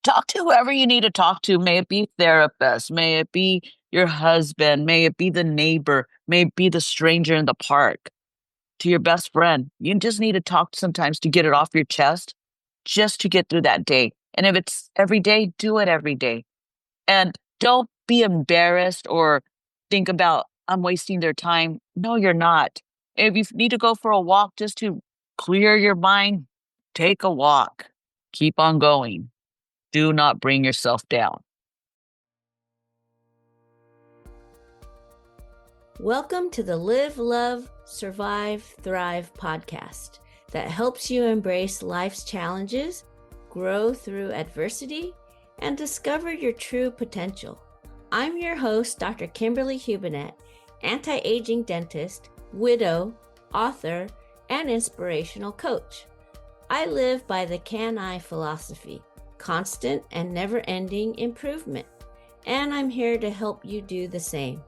talk to whoever you need to talk to. May it be therapist, may it be your husband, may it be the neighbor, may it be the stranger in the park, to your best friend. You just need to talk sometimes to get it off your chest, just to get through that day. And if it's every day, do it every day. And don't be embarrassed or think about, I'm wasting their time. No, you're not. If you need to go for a walk just to clear your mind, take a walk. Keep on going. Do not bring yourself down. Welcome to the Live, Love, Survive, Thrive podcast that helps you embrace life's challenges, grow through adversity, and discover your true potential. I'm your host, Dr. Kimberly Hubinet, anti-aging dentist, widow, author, and inspirational coach. I live by the Can I philosophy, constant and never-ending improvement, and I'm here to help you do the same.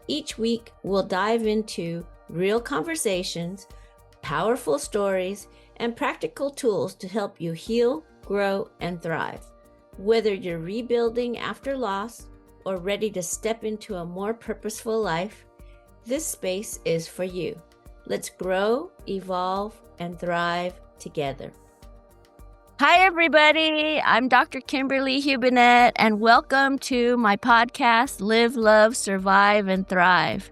Each week, we'll dive into real conversations, powerful stories, and practical tools to help you heal, grow, and thrive. Whether you're rebuilding after loss or ready to step into a more purposeful life, this space is for you. Let's grow, evolve, and thrive together. Hi, everybody. I'm Dr. Kimberly Hubinet, and welcome to my podcast, Live, Love, Survive, and Thrive.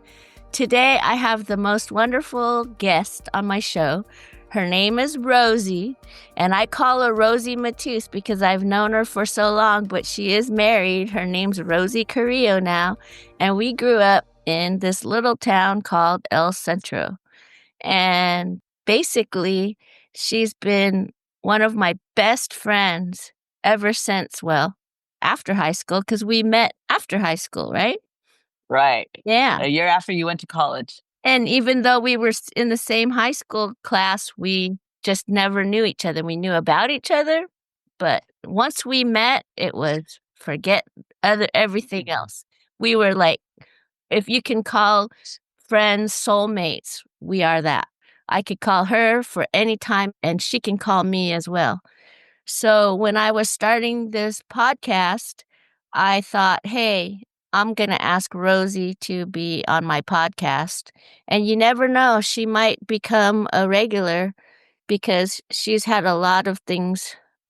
Today, I have the most wonderful guest on my show. Her name is Rosie, and I call her Rosie Matus because I've known her for so long, but she is married. Her name's Rosie Carrillo now, and we grew up in this little town called El Centro. And basically, she's been one of my best friends ever since, after high school, because we met after high school, right? Right. Yeah. A year after you went to college. And even though we were in the same high school class, we just never knew each other. We knew about each other, but once we met, it was forget everything else. We were like, if you can call friends soulmates, we are that. I could call her for any time, and she can call me as well. So when I was starting this podcast, I thought, hey, I'm going to ask Rosie to be on my podcast. And you never know, she might become a regular because she's had a lot of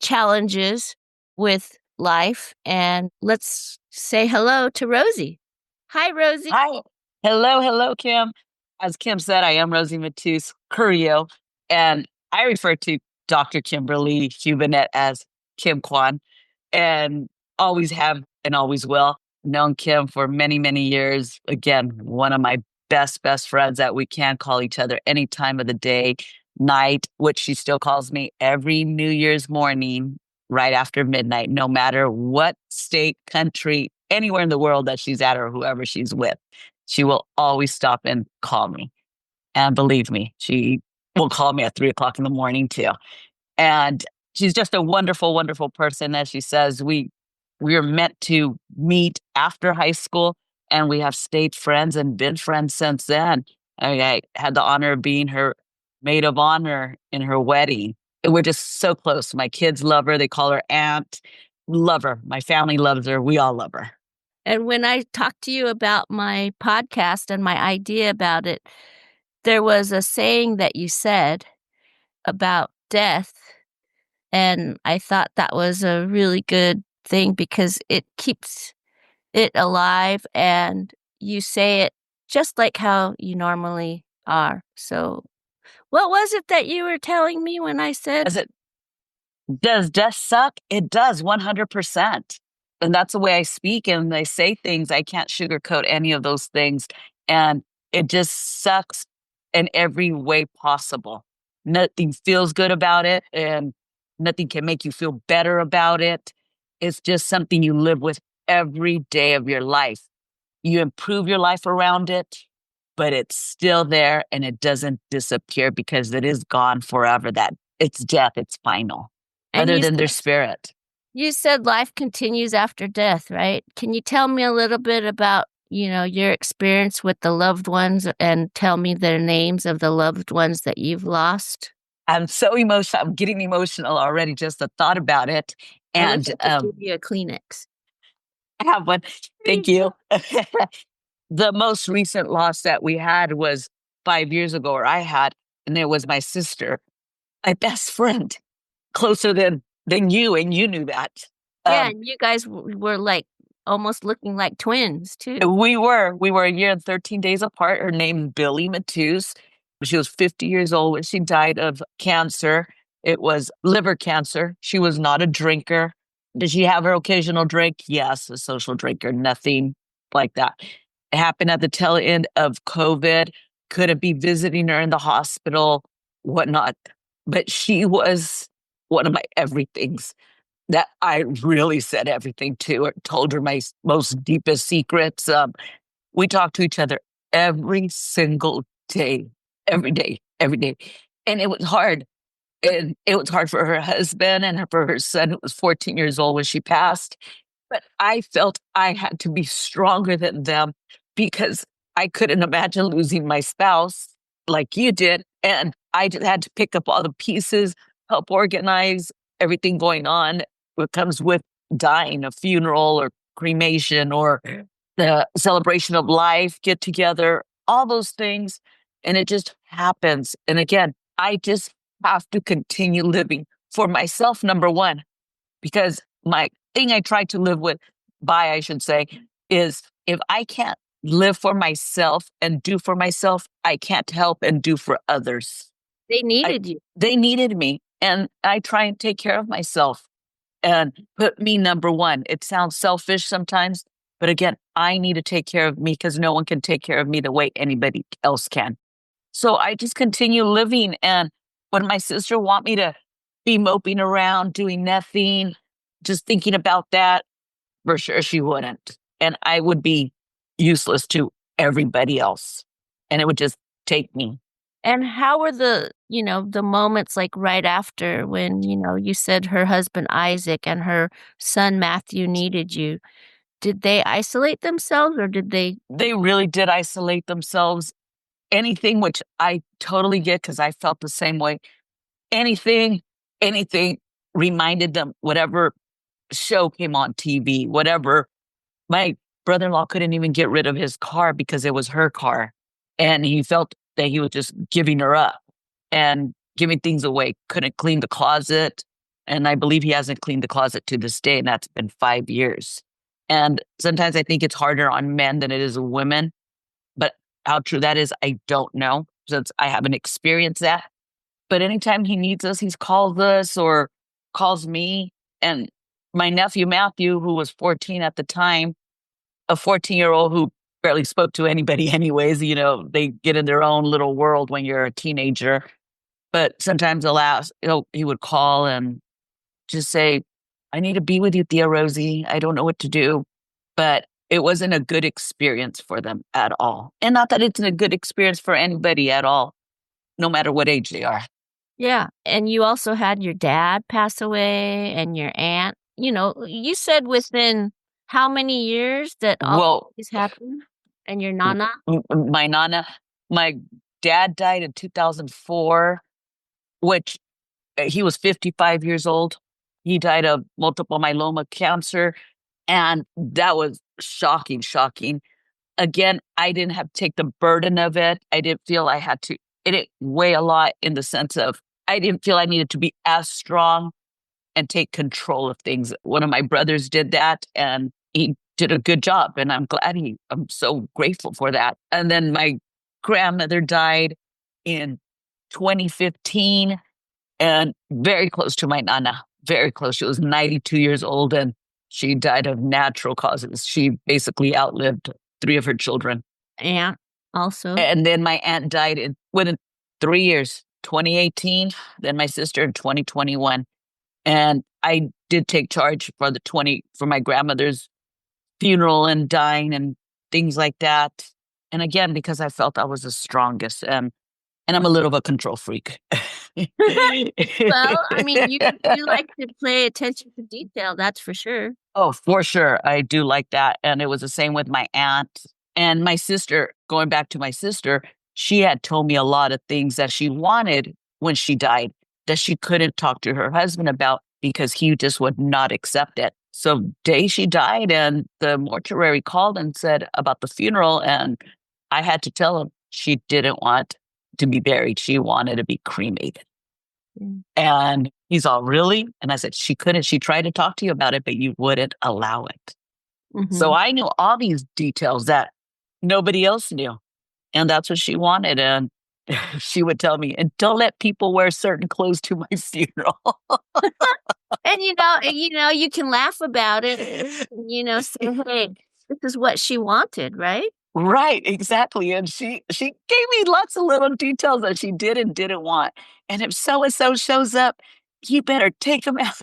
challenges with life. And let's say hello to Rosie. Hi, Rosie. Hi. Hello, Kim. As Kim said, I am Rosie Matus Carrillo, and I refer to Dr. Kimberly Hubinet as Kim Kwan, and always have and always will. Known Kim for many, many years. Again, one of my best friends that we can call each other any time of the day, night, which she still calls me every New Year's morning, right after midnight, no matter what state, country, anywhere in the world that she's at or whoever she's with. She will always stop and call me. And believe me, she will call me at 3:00 in the morning too. And she's just a wonderful, wonderful person. As she says, we are meant to meet after high school, and we have stayed friends and been friends since then. I had the honor of being her maid of honor in her wedding. And we're just so close. My kids love her. They call her aunt. Love her. My family loves her. We all love her. And when I talked to you about my podcast and my idea about it, there was a saying that you said about death. And I thought that was a really good thing because it keeps it alive and you say it just like how you normally are. So what was it that you were telling me when I said? Does death suck? It does, 100%. And that's the way I speak and I say things. I can't sugarcoat any of those things. And it just sucks in every way possible. Nothing feels good about it and nothing can make you feel better about it. It's just something you live with every day of your life. You improve your life around it, but it's still there and it doesn't disappear because it is gone forever. That it's death, it's final, other than their spirit. You said life continues after death, right? Can you tell me a little bit about, your experience with the loved ones and tell me their names of the loved ones that you've lost? I'm so emotional. I'm getting emotional already, just the thought about it. I wish And I could give you a Kleenex. I have one. There Thank you you. go. The most recent loss that we had was 5 years ago, or I had, and it was my sister, my best friend, closer than you, and you knew that. Yeah, Um, and you guys were, like, almost looking like twins, too. we were a year and 13 days apart. Her name Billy Matus. She was 50 years old when she died of cancer. It was liver cancer. She was not a drinker. Did she have her occasional drink? Yes, a social drinker, nothing like that. It happened at the tail end of COVID. Couldn't be visiting her in the hospital, whatnot. But she was one of my everythings that I really said everything to her, told her my most deepest secrets. We talked to each other every single day, every day, every day. And it was hard. And it was hard for her husband and for her son, who was 14 years old when she passed. But I felt I had to be stronger than them because I couldn't imagine losing my spouse like you did. And I just had to pick up all the pieces, help organize everything going on. What comes with dying, a funeral or cremation or the celebration of life, get together, all those things. And it just happens. And again, I just have to continue living for myself, number one, because my thing I try to live with by, I should say, is if I can't live for myself and do for myself, I can't help and do for others. They I, needed you. they needed me, and I try and take care of myself and put me number one. It sounds selfish sometimes, but again, I need to take care of me because no one can take care of me the way anybody else can. So I just continue living. And when my sister want me to be moping around, doing nothing, just thinking about that, for sure she wouldn't. And I would be useless to everybody else. And it would just take me. And how were the moments, like, right after when, you said her husband Isaac and her son Matthew needed you? Did they isolate themselves or did they? They really did isolate themselves. Anything, which I totally get because I felt the same way. Anything, anything reminded them, whatever show came on TV, whatever. My brother-in-law couldn't even get rid of his car because it was her car. And he felt that he was just giving her up and giving things away. Couldn't clean the closet. And I believe he hasn't cleaned the closet to this day, and that's been 5 years. And sometimes I think it's harder on men than it is on women. But how true that is, I don't know, since I haven't experienced that. But anytime he needs us, he's called us or calls me. And my nephew Matthew, who was 14 at the time, a 14-year-old who barely spoke to anybody anyways, they get in their own little world when you're a teenager. But sometimes he would call and just say, I need to be with you, Thea Rosie. I don't know what to do. But it wasn't a good experience for them at all. And not that it's a good experience for anybody at all, no matter what age they are. Yeah, and you also had your dad pass away and your aunt. You said within how many years that all Well, these happened? And your m- nana? my nana, my dad died in 2004, which he was 55 years old. He died of multiple myeloma cancer. And that was shocking, shocking. Again, I didn't have to take the burden of it. I didn't feel I had to, it didn't weigh a lot in the sense of I didn't feel I needed to be as strong and take control of things. One of my brothers did that and he did a good job. And I'm so grateful for that. And then my grandmother died in 2015 and very close to my nana, very close. She was 92 years old and she died of natural causes. She basically outlived three of her children. Aunt also? And then my aunt died within 3 years, 2018, then my sister in 2021. And I did take charge for my grandmother's funeral and dying and things like that. And again, because I felt I was the strongest and I'm a little of a control freak. Well, I mean, you like to pay attention to detail, that's for sure. Oh, for sure. I do like that. And it was the same with my aunt and my sister. Going back to my sister, she had told me a lot of things that she wanted when she died that she couldn't talk to her husband about because he just would not accept it. So day she died, and the mortuary called and said about the funeral, and I had to tell him she didn't want to be buried. She wanted to be cremated. Mm. And he's all, really? And I said, she couldn't. She tried to talk to you about it, but you wouldn't allow it. So Mhm. I knew all these details that nobody else knew. And that's what she wanted. And she would tell me, and don't let people wear certain clothes to my funeral. And you can laugh about it, say, "Hey, this is what she wanted," right? Right, exactly. And she gave me lots of little details that she did and didn't want. And if so and so shows up, you better take them out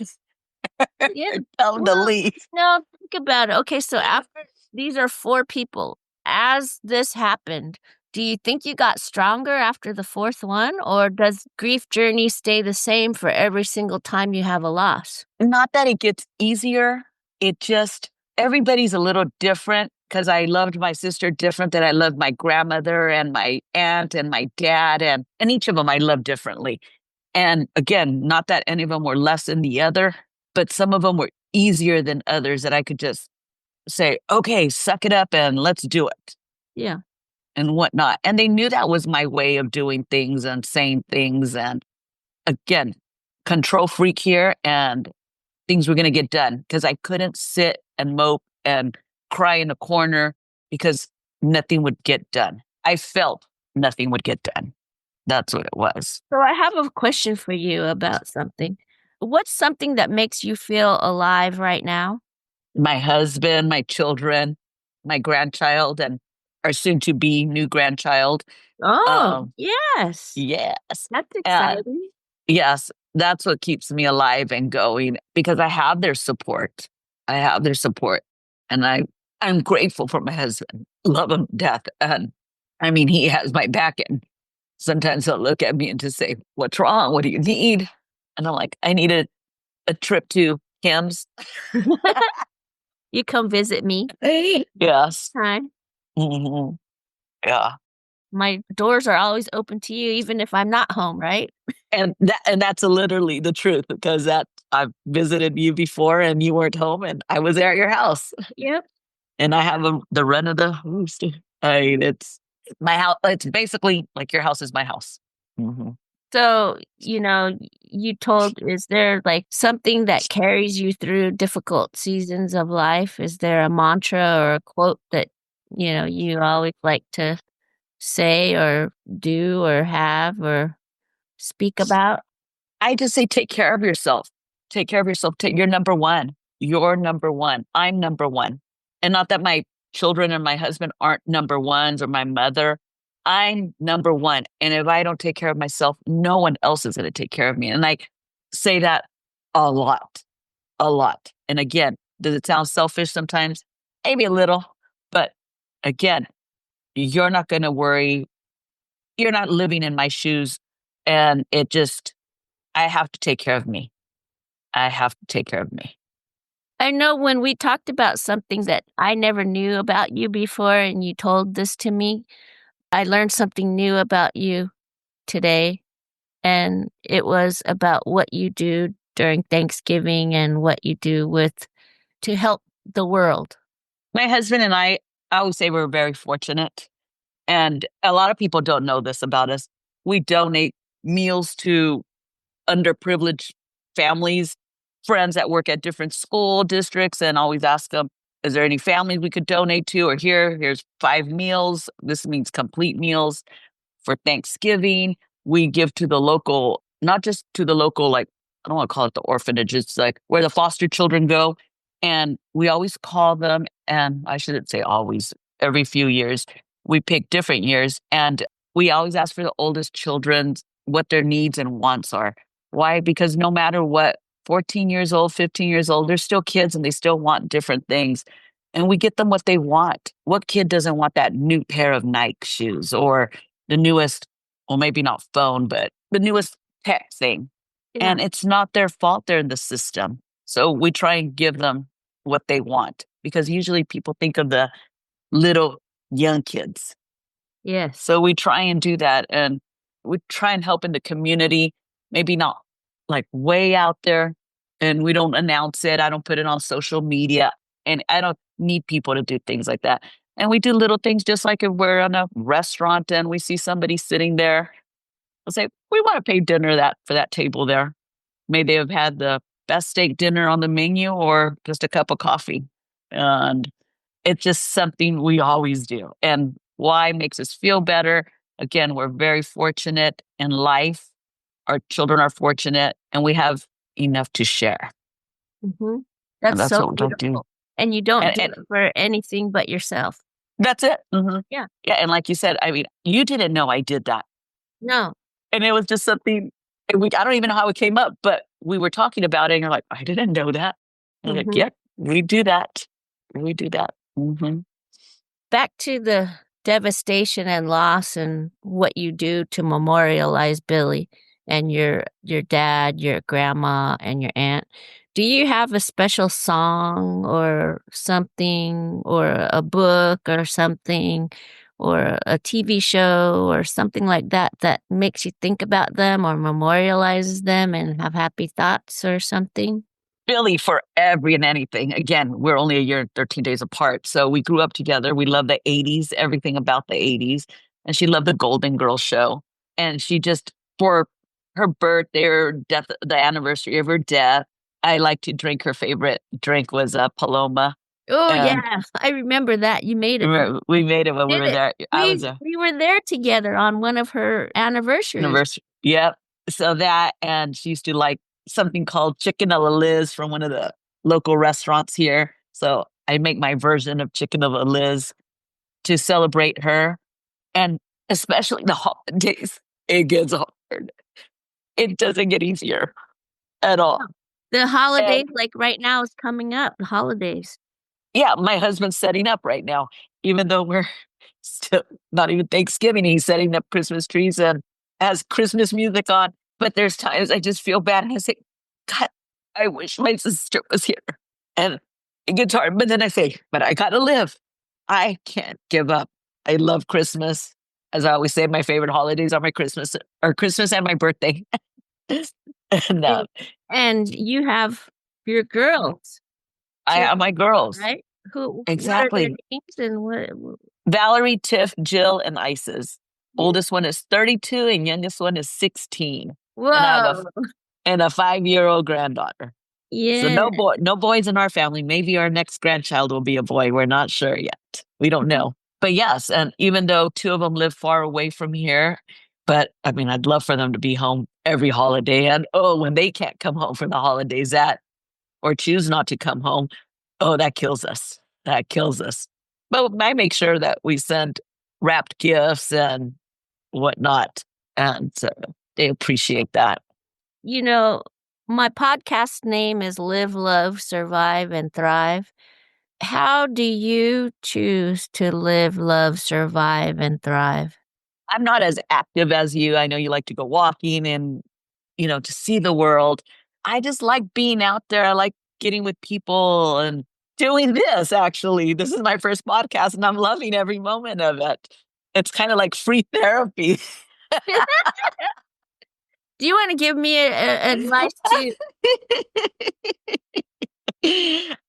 Yeah. and tell them to Well, leave. no, think about it. Okay, so after these are 4 people. As this happened, do you think you got stronger after the 4th one, or does grief journey stay the same for every single time you have a loss? Not that it gets easier. It just, everybody's a little different because I loved my sister different than I loved my grandmother and my aunt and my dad. And each of them I loved differently. And again, not that any of them were less than the other, but some of them were easier than others that I could just say, okay, suck it up and let's do it Yeah. and whatnot. And they knew that was my way of doing things and saying things. And again, control freak here, and things were going to get done because I couldn't sit and mope and cry in a corner because nothing would get done. I felt nothing would get done. That's what it was. So I have a question for you about something. What's something that makes you feel alive right now? My husband, my children, my grandchild, and our soon to be new grandchild. Oh, Um, yes. yes. That's And exciting. yes, that's what keeps me alive and going because I have their support. I have their support. And I'm grateful for my husband. Love him to death. And I mean, he has my back. And sometimes he'll look at me and just say, what's wrong? What do you need? And I'm like, I need a trip to Kim's. You come visit me. Yes. Hi. Hmm. Yeah. My doors are always open to you even if I'm not home, right? And that's literally the truth because that I've visited you before and you weren't home and I was there at your house. Yep. And I have the run of the roost. I mean, it's my house. It's basically like your house is my house. Hmm. So, you told is there, like, something that carries you through difficult seasons of life? Is there a mantra or a quote that, you always like to say or do or have or speak about? I just say, take care of yourself. Take care of yourself. You're number one. You're number one. I'm number one. And not that my children and my husband aren't number ones or my mother. I'm number one. And if I don't take care of myself, no one else is going to take care of me. And I say that a lot, a lot. And again, does it sound selfish sometimes? Maybe a little. But again, you're not going to worry. You're not living in my shoes. And it just, I have to take care of me. I have to take care of me. I know when we talked about something that I never knew about you before and you told this to me, I learned something new about you today, and it was about what you do during Thanksgiving and what you do to help the world. My husband and I would say we're very fortunate. And a lot of people don't know this about us. We donate meals to underprivileged families, friends that work at different school districts, and always ask them, is there any families we could donate to? Or here's 5 meals. This means complete meals for Thanksgiving. We give to the local, not just to the local, like, I don't want to call it the orphanage. It's like where the foster children go. And we always call them, and I shouldn't say always, every few years, we pick different years. And we always ask for the oldest children what their needs and wants are. Why? Because no matter what, 14 years old, 15 years old, they're still kids and they still want different things. And we get them what they want. What kid doesn't want that new pair of Nike shoes or the newest, well, maybe not phone, but the newest tech thing? Yeah. And it's not their fault they're in the system. So we try and give them what they want because usually people think of the little young kids. Yes. So we try and do that and we try and help in the community, maybe not like way out there and we don't announce it. I don't put it on social media, and I don't need people to do things like that. And we do little things just like if we're in a restaurant and we see somebody sitting there. I'll say, we want to pay dinner that for that table there. May they have had the best steak dinner on the menu or just a cup of coffee. And it's just something we always do. And why makes us feel better. Again, we're very fortunate in life. Our children are fortunate and we have enough to share. Mm-hmm. And That's that's so what I do. beautiful. And you don't do And it for anything but yourself. that's it. Yeah. Yeah. And like you said, I mean, you didn't know I did that. No. And it was just something, I don't even know how it came up, but we were talking about it and you're like, I didn't know that. And I'm like, Mm-hmm. yep, we do that. We do that. Mm-hmm. Back to the devastation and loss and what you do to memorialize Billy and your dad, your grandma, and your aunt. Do you have a special song or something or a book or something or a TV show or something like that that makes you think about them or memorializes them and have happy thoughts or something? Billy for every and anything. Again, we're only a year and 13 days apart. So we grew up together. We love the 80s, everything about the 80s. And she loved the Golden Girls show. And she just, for her birthday or death, the anniversary of her death, I like to drink. Her favorite drink was Paloma. Oh, And yeah, I remember that. You made it for we made it when we did were it. there. I was a We were there together on one of her anniversaries. anniversary. Yep. So that, and she used to like something called Chicken a la Liz from one of the local restaurants here. So I make my version of Chicken a la Liz to celebrate her. And especially the holidays, it gets hard. It doesn't get easier at all. The holidays, And like right now, is coming up. The holidays. yeah, my husband's setting up right now, even though we're still not even Thanksgiving. He's setting up Christmas trees and has Christmas music on. But there's times I just feel bad and I say, God, I wish my sister was here. And it gets hard. But then I say, but I gotta live. I can't give up. I love Christmas. As I always say, my favorite holidays are my Christmas or Christmas and my birthday. and And and you have your girls I too, have my girls. right? What are their Exactly. names and what? Valerie, Tiff, Jill, and Isis. Ooh, Oldest one is 32 and youngest one is 16. And I have whoa! a 5-year-old granddaughter. So Yeah. no boys in our family. Maybe our next grandchild will be a boy. We're not sure yet. We don't know. But yes, and even though 2 of them live far away from here, but I mean, I'd love for them to be home every holiday. And oh, when they can't come home for the holidays, that or choose not to come home, oh, that kills us. That kills us. But I make sure that we send wrapped gifts and whatnot. And so they appreciate that. You know, my podcast name is Live, Love, Survive, and Thrive. How do you choose to live, love, survive, and thrive? I'm not as active as you. I know you like to go walking and, to see the world. I just like being out there. I like getting with people and doing this, actually. This is my first podcast and I'm loving every moment of it. It's kind of like free therapy. Do you want to give me advice to?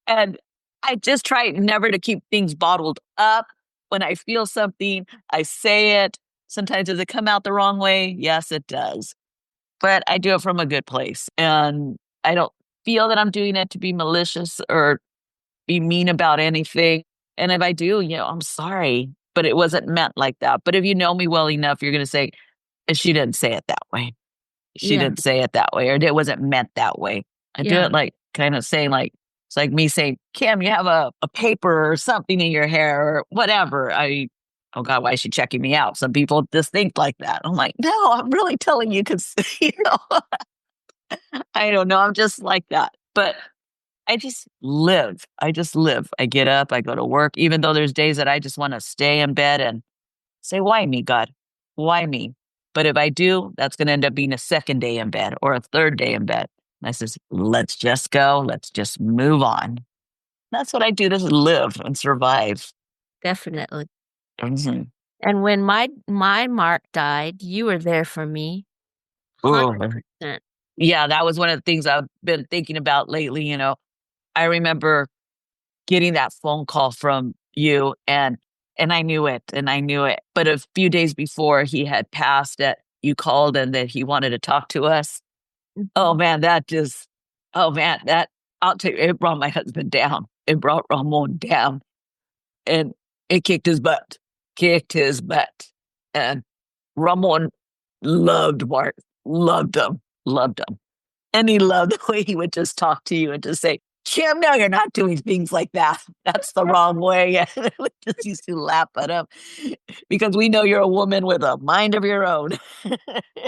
And I just try never to keep things bottled up. When I feel something, I say it. Sometimes does it come out the wrong way? Yes, it does. But I do it from a good place. And I don't feel that I'm doing it to be malicious or be mean about anything. And if I do, I'm sorry, but it wasn't meant like that. But if you know me well enough, you're going to say, "And she didn't say it that way. She Yeah, didn't say it that way, or it wasn't meant that way." I do yeah, it like kind of saying like, it's like me saying, "Kim, you have a paper or something in your hair or whatever." Oh God, why is she checking me out? Some people just think like that. I'm like, no, I'm really telling you because, I don't know. I'm just like that. But I just live. I just live. I get up, I go to work, even though there's days that I just want to stay in bed and say, why me, God? Why me? But if I do, that's going to end up being a second day in bed or a third day in bed. And I says, let's just go. Let's just move on. That's what I do to live and survive. definitely. Mhm. And when my Mark died, you were there for me, Oh, 100%. Yeah, that was one of the things I've been thinking about lately. I remember getting that phone call from you, and I knew it, and I knew it. But a few days before he had passed, that you called and that he wanted to talk to us. Oh Mhm. man, oh man, I'll tell you, it brought my husband down. It brought Ramon down, and it kicked his butt. And Ramon loved Mark, loved him, loved him. And he loved the way he would just talk to you and just say, Kim, no, you're not doing things like that. That's the wrong way. And we just used to laugh at him because we know you're a woman with a mind of your own.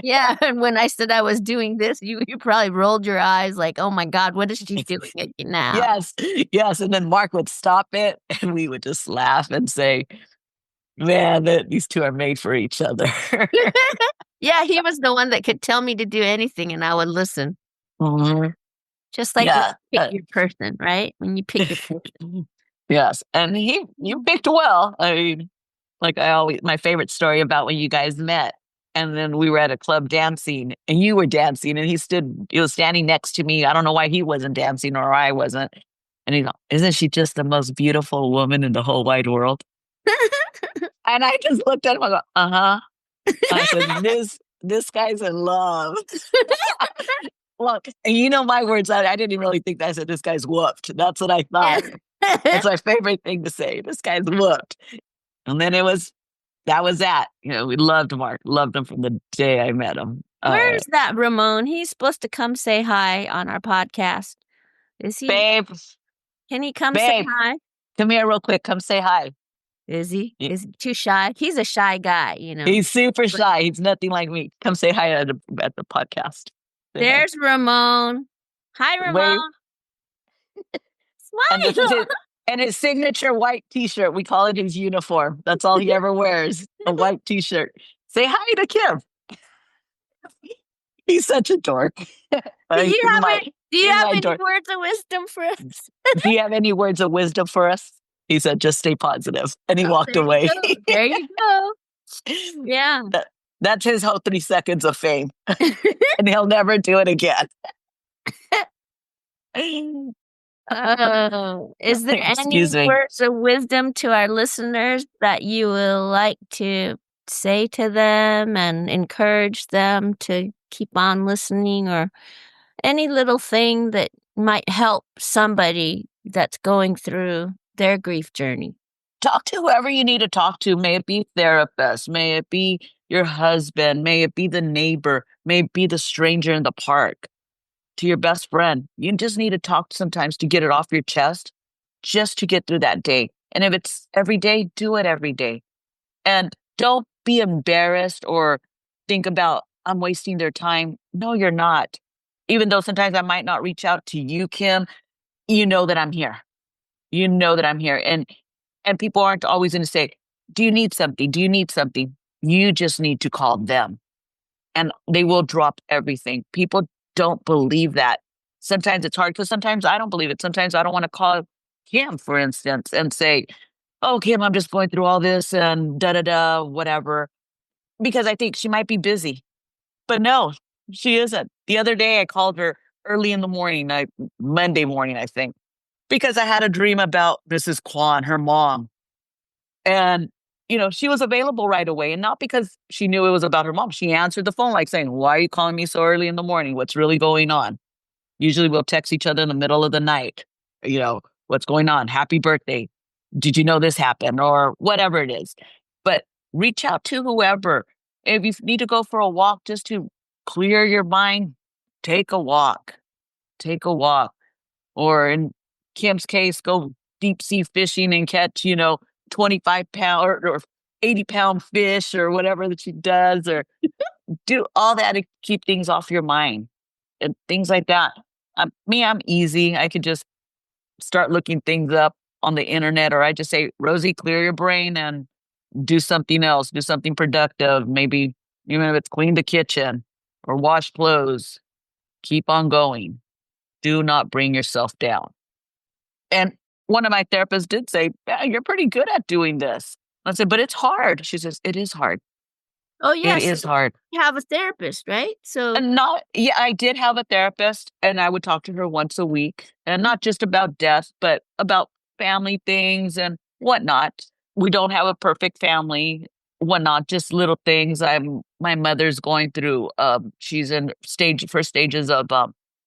Yeah, and when I said I was doing this, you probably rolled your eyes like, "Oh my god, what is she doing now?" Yes, yes. And then Mark would stop it and we would just laugh and say, man, these two are made for each other. Yeah, he was the one that could tell me to do anything and I would listen. Mhm. Just like when Yeah. you pick your person, right? When you pick your person. Yes. And you picked well. I mean, like my favorite story about when you guys met. And then we were at a club dancing and you were dancing and he was standing next to me. I don't know why he wasn't dancing or I wasn't. And he's like, isn't she just the most beautiful woman in the whole wide world? And I just looked at him, I go, uh-huh. I said, this guy's in love. Look, and you know my words, I didn't even really think that. I said, this guy's whooped. That's what I Yeah. thought. That's my favorite thing to say. This guy's whooped. And then that was that. We loved Mark, loved him from the day I met him. Where's that Ramon? He's supposed to come say hi on our podcast. Is he Babe, can he come say babe, hi? come here real quick. Come say hi. Is he? Y- Is he too shy? He's a shy guy, you know. He's super But shy. He's nothing like me. Come say hi at the podcast. Say hi. there's Ramon. Hi, Wave. Ramon. And this is Smile. his signature white t-shirt. We call it his uniform. That's all he ever wears. A white t-shirt. Say hi to Kim. He's such a dork. Do He's you have my any do you he's have my any dork. words of wisdom for us? Do you have any words of wisdom for us? He said, just stay positive. And he Oh, walked there you away. go. There you go. Yeah. That- that's his whole 3 seconds of fame. And he'll never do it again. Is there any Excuse me. words of wisdom to our listeners that you would like to say to them and encourage them to keep on listening, or any little thing that might help somebody that's going through their grief journey? Talk to whoever you need to talk to. May it be therapist, may it be your husband, may it be the neighbor, may it be the stranger in the park, to your best friend. You just need to talk sometimes to get it off your chest, just to get through that day. And if it's every day, do it every day. And don't be embarrassed or think about, I'm wasting their time. No, you're not. Even though sometimes I might not reach out to you, Kim, you know that I'm here. You know that I'm here. And people aren't always going to say, do you need something? Do you need something? You just need to call them and they will drop everything. People don't believe that. Sometimes it's hard because sometimes I don't believe it. Sometimes I don't want to call Kim, for instance, and say, oh, Kim, I'm just going through all this and da da da, whatever, because I think she might be busy. But no, she isn't. The other day I called her early in the morning, Monday morning, I think, because I had a dream about Mrs. Kwan, her mom. And, she was available right away. And not because she knew it was about her mom. She answered the phone like saying, why are you calling me so early in the morning? What's really going on? Usually we'll text each other in the middle of the night. What's going on? Happy birthday. Did you know this happened? Or whatever it is. But reach out to whoever. If you need to go for a walk just to clear your mind, take a walk. Take a walk. Or in Kim's case, go deep sea fishing and catch, 25-pound or 80-pound fish or whatever that she does, or do all that to keep things off your mind and things like that. I'm easy. I could just start looking things up on the internet, or I just say, Rosie, clear your brain and do something else, do something productive. Maybe even if it's clean the kitchen or wash clothes, keep on going. Do not bring yourself down. And one of my therapists did say, yeah, you're pretty good at doing this. I said, but it's hard. She says, it is hard. Oh, It yes, is hard. you have a therapist, right? So And not yeah, I did have a therapist, and I would talk to her once a week, and mm, not just about death, but about family things and whatnot. We don't have a perfect family, whatnot, just little things. My mother's going through, she's in first stages of,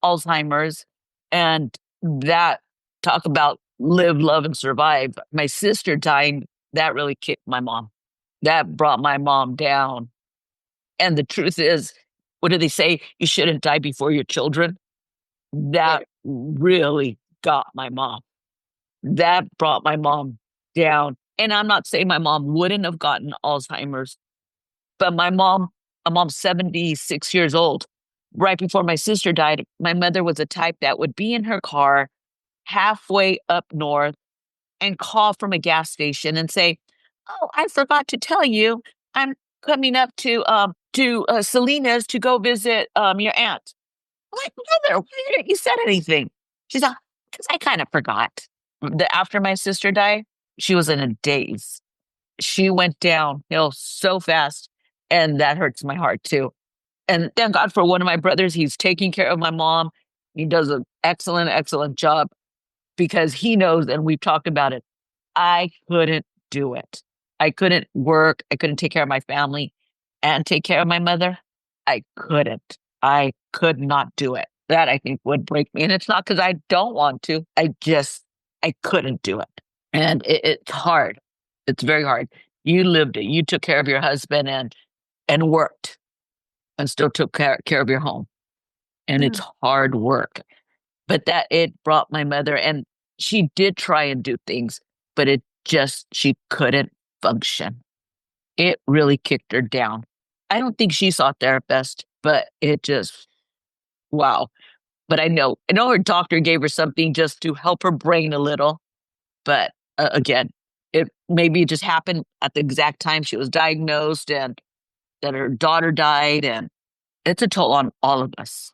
Alzheimer's, and that talk about live, love, and survive. My sister dying, that really kicked my mom. That brought my mom down, and the truth is, what do they say? You shouldn't die before your children. yeah. That really got my mom. That brought my mom down. And I'm not saying my mom wouldn't have gotten Alzheimer's, but my mom's 76 years old. Right before my sister died, my mother was a type that would be in her car halfway up north and call from a gas station and say, "Oh, I forgot to tell you, I'm coming up to Selena's to go visit your aunt." I'm like, "Mother, why didn't you said anything?" She's like, "Because I kind of forgot." After my sister died, she was in a daze. She went downhill so fast, and that hurts my heart too. And thank God for one of my brothers. He's taking care of my mom. He does an excellent, excellent job because he knows, and we've talked about it. I couldn't do it. I couldn't work. I couldn't take care of my family and take care of my mother. I couldn't. I could not do it. That I think would break me. And it's not because I don't want to. I couldn't do it. And it's hard. It's very hard. You lived it. You took care of your husband and worked and still took care of your home. And Yeah. it's hard work. But that it brought my mother, and she did try and do things, but she couldn't function. It really kicked her down. I don't think she saw a therapist, but it just, wow. But I know her doctor gave her something just to help her brain a little. But again, it maybe just happened at the exact time she was diagnosed and that her daughter died. And it's a toll on all of us.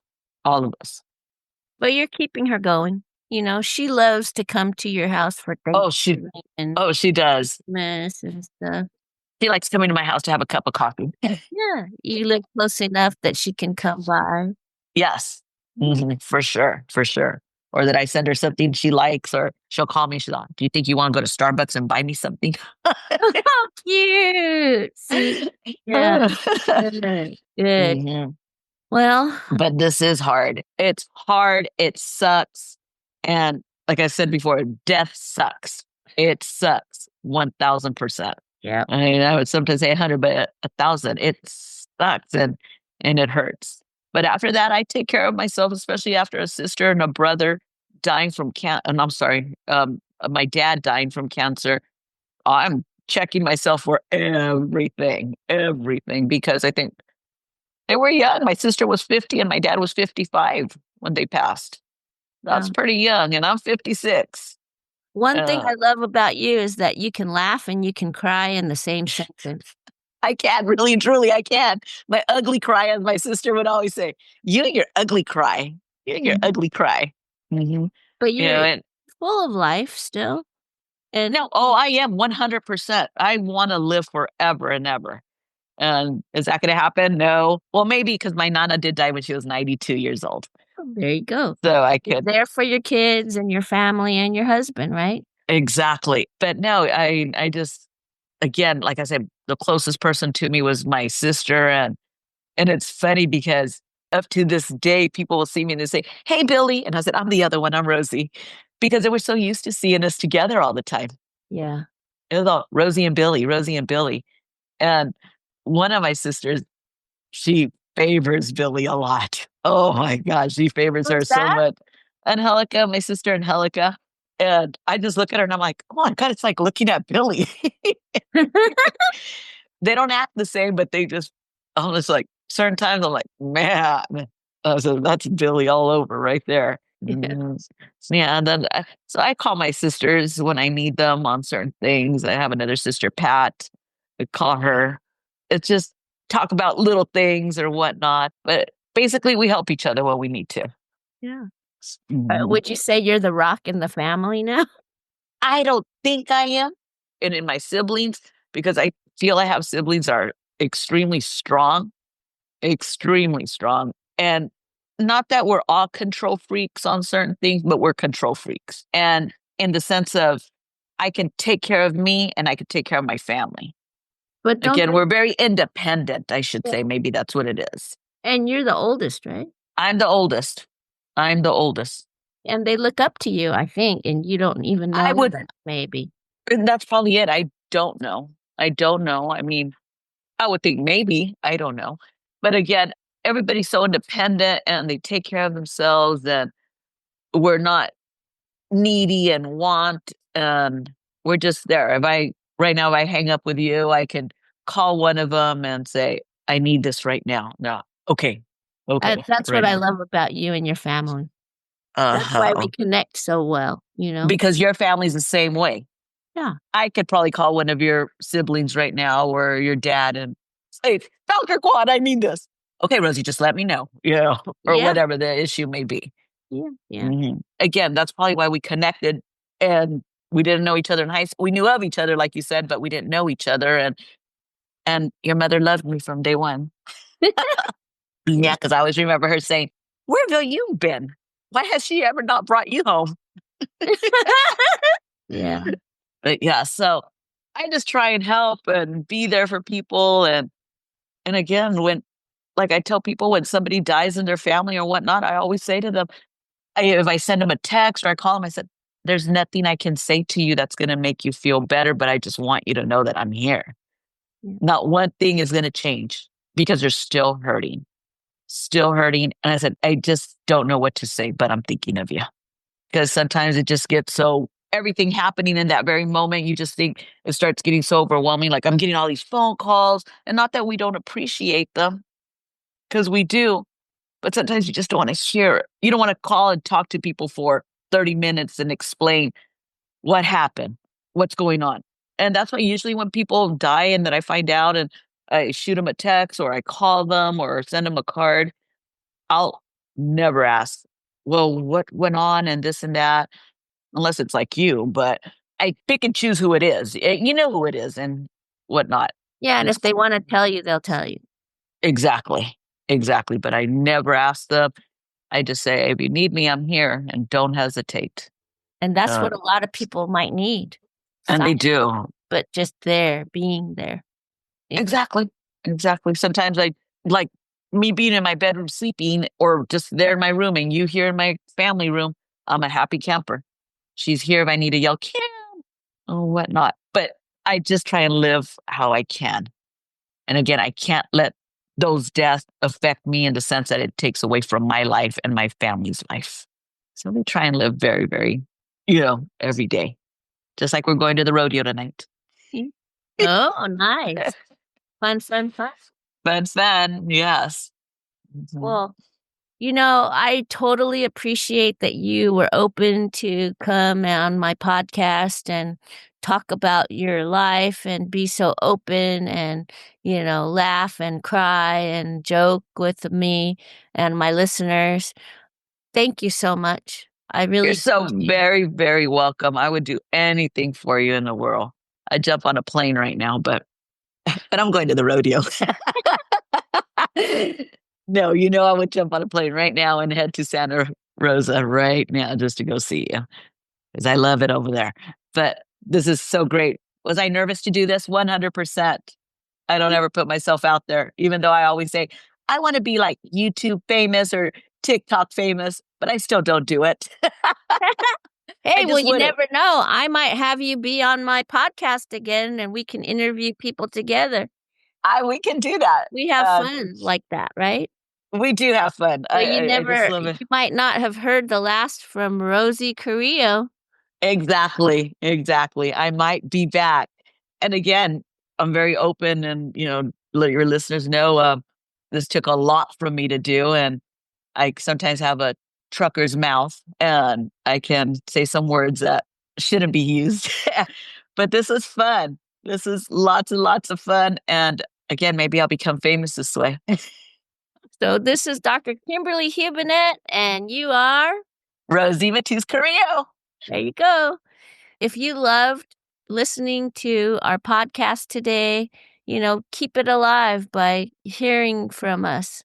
But you're keeping her going. You know, she loves to come to your house for Oh, Thanksgiving and she does. Christmas and stuff. She likes coming to my house to have a cup of coffee. Yeah, you live close enough that she can come by. Yes. Mm. For sure, for sure. Or that I send her something she likes, or she'll call me. She's like, "Do you think you want to go to Starbucks and buy me something?" How cute. See? Yeah. Good. Good. Mhm. Well, But this is hard. It's hard. It sucks. And like I said before, death sucks. It sucks 1000%. yeah. I mean, I would sometimes say 100, but 1,000. It sucks and it hurts. But after that, I take care of myself, especially after a sister and a brother dying from cancer. And I'm sorry, my dad dying from cancer. I'm checking myself for everything, because I think they were young. My sister was 50 and my dad was 55 when they passed. Yeah. That's pretty young, and I'm 56. One thing Uh, I love about you is that you can laugh and you can cry in the same sentence. I can really, truly, I can. My ugly cry, as my sister would always say, "You and your ugly cry. You and your Mhm. ugly cry." Hmm. But You know, you're and full of life still. And no, oh, I am 100%. I want to live forever and ever. And is that going to happen? No. Well, maybe because my nana did die when she was 92 years old. there you go. So I You're could, there for your kids and your family and your husband, right? exactly. But no, I just, again, like I said, the closest person to me was my sister. And it's funny because up to this day, people will see me and they say, "Hey, Billy." And I said, "I'm the other one. I'm Rosie." Because they were so used to seeing us together all the time. Yeah. It was all Rosie and Billy, Rosie and Billy. And one of my sisters, she favors Billy a lot. Oh my gosh, she favors her Who's so that? much. Angelica, my sister Angelica. And I just look at her and I'm like, "Oh my God, it's like looking at Billy." They don't act the same, but they just almost like certain times I'm like, "Man." So that's Billy all over right there. Yeah. Mhm. So, yeah, and then so I call my sisters when I need them on certain things. I have another sister, Pat. I call her. It's just talk about little things or whatnot. But basically, we help each other when we need to. Yeah. Mhm. Would you say you're the rock in the family now? I don't think I am, and in my siblings, because I feel I have siblings are extremely strong, extremely strong. And not that we're all control freaks on certain things, but we're control freaks. And in the sense of, I can take care of me and I can take care of my family. But don't Again, they, we're very independent, I should yeah. say. Maybe that's what it is. And you're the oldest, right? I'm the oldest. I'm the oldest. And they look up to you, I think, and you don't even I know would, that, maybe. and that's probably it. I don't know. I don't know. I mean, I would think maybe. I don't know. But again, everybody's so independent and they take care of themselves, and we're not needy and want, and we're just there. Right now, if I hang up with you, I can call one of them and say, I need this right now. No. Okay. Okay. That's what Right I now. love about you and your family. That's why Uh-huh. we connect so well, you know? Because your family's the same way. Yeah. I could probably call one of your siblings right now or your dad and say, Dr. Quad, I need this. Okay, Rosie, just let me know, or Yeah. whatever the issue may be. Yeah. Yeah. Again, that's probably why we connected, and we didn't know each other in high school. We knew of each other, like you said, but we didn't know each other. And your mother loved me from day one. Yeah, because I always remember her saying, where have you been? Why has she ever not brought you home? Yeah. But yeah, so I just try and help and be there for people. And again, like I tell people, when somebody dies in their family or whatnot, I always say to them, if I send them a text or I call them, I said, there's nothing I can say to you that's going to make you feel better, but I just want you to know that I'm here. Yeah. Not one thing is going to change because you're still hurting, still hurting. And I said, I just don't know what to say, but I'm thinking of you. Because sometimes it just gets so, everything happening in that very moment, you just think it starts getting so overwhelming. Like, I'm getting all these phone calls, and not that we don't appreciate them, because we do, but sometimes you just don't want to hear it. You don't want to call and talk to people for 30 minutes and explain what happened, what's going on. And that's why usually when people die and that I find out, and I shoot them a text or I call them or send them a card, I'll never ask, well, what went on and this and that, unless it's like you, but I pick and choose who it is. You know who it is and whatnot. Yeah. And It's if they want to tell you, they'll tell you. exactly, exactly. But I never ask them. I just say, if you need me, I'm here, and don't hesitate. And that's Uh, what a lot of people might need. and they Silence, do. but just there, being there. Yeah. Exactly. Exactly. Sometimes I like me being in my bedroom sleeping or just there in my room and you here in my family room. I'm a happy camper. She's here if I need to yell, Kim, or whatnot. But I just try and live how I can. And again, I can't let those deaths affect me in the sense that it takes away from my life and my family's life. So we try and live very, very, every day. Just like we're going to the rodeo tonight. Oh, nice. Fun, fun, fun. Fun, fun. Yes. Well, I totally appreciate that you were open to come on my podcast and talk about your life and be so open and, laugh and cry and joke with me and my listeners. Thank you so much. I You're really so appreciate it. very, very welcome. I would do anything for you in the world. I'd jump on a plane right now, but I'm going to the rodeo. No, I would jump on a plane right now and head to Santa Rosa right now just to go see you because I love it over there. But this is so great. Was I nervous to do this? 100%. I don't ever put myself out there, even though I always say, I want to be like YouTube famous or TikTok famous, but I still don't do it. I Hey, well, just you wouldn't. never know. I might have you be on my podcast again and we can interview people together. We can do that. We have fun like that, right? We do have fun. So I just love you it. might not have heard the last from Rosie Carrillo. Exactly. Exactly. I might be back. And again, I'm very open and, let your listeners know this took a lot from me to do. And I sometimes have a trucker's mouth and I can say some words that shouldn't be used. But this is fun. This is lots and lots of fun. And again, maybe I'll become famous this way. So this is Dr. Kimberly Hubinet, and you are? Rosie Matus Carrillo. There you go. If you loved listening to our podcast today, keep it alive by hearing from us.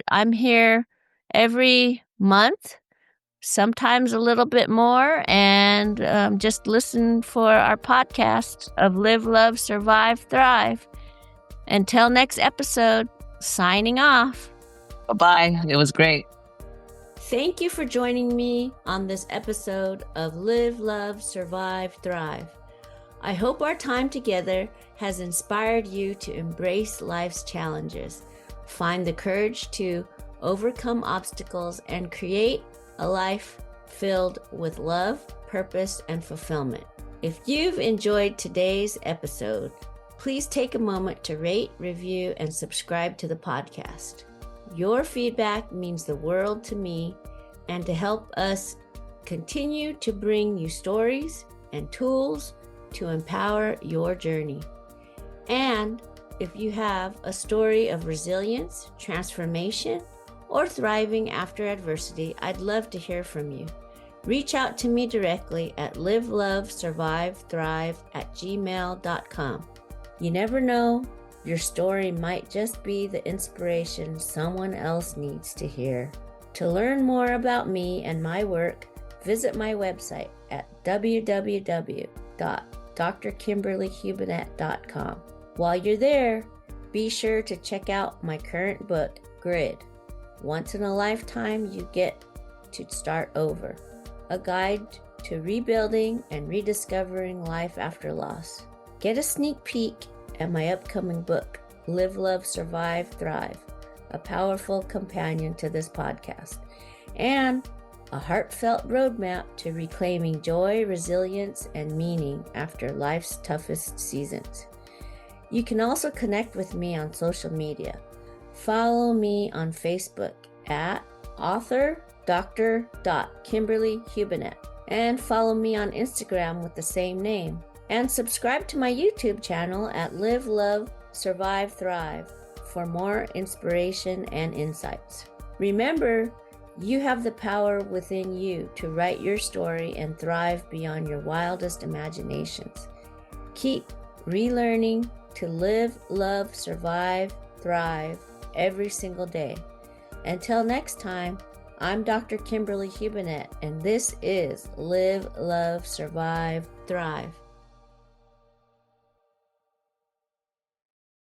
I'm here every month, sometimes a little bit more, and just listen for our podcast of Live, Love, Survive, Thrive. Until next episode, signing off. Bye-bye. It was great. Thank you for joining me on this episode of Live, Love, Survive, Thrive. I hope our time together has inspired you to embrace life's challenges, find the courage to overcome obstacles, and create a life filled with love, purpose, and fulfillment. If you've enjoyed today's episode, please take a moment to rate, review, and subscribe to the podcast. Your feedback means the world to me, and to help us continue to bring you stories and tools to empower your journey. And if you have a story of resilience, transformation, or thriving after adversity, I'd love to hear from you. Reach out to me directly at livelovesurvivethrive@gmail.com. You never know, your story might just be the inspiration someone else needs to hear. To learn more about me and my work, visit my website at www.drkimberlyhubinet.com. While you're there, be sure to check out my current book, Grid. Once in a lifetime, you get to start over. A guide to rebuilding and rediscovering life after loss. Get a sneak peek at my upcoming book, Live, Love, Survive, Thrive, a powerful companion to this podcast, and a heartfelt roadmap to reclaiming joy, resilience, and meaning after life's toughest seasons. You can also connect with me on social media. Follow me on Facebook at author Dr. Kimberly Hubinet, and follow me on Instagram with the same name. And subscribe to my YouTube channel at Live, Love, Survive, Thrive for more inspiration and insights. Remember, you have the power within you to write your story and thrive beyond your wildest imaginations. Keep relearning to live, love, survive, thrive every single day. Until next time, I'm Dr. Kimberly Hubinet, and this is Live, Love, Survive, Thrive.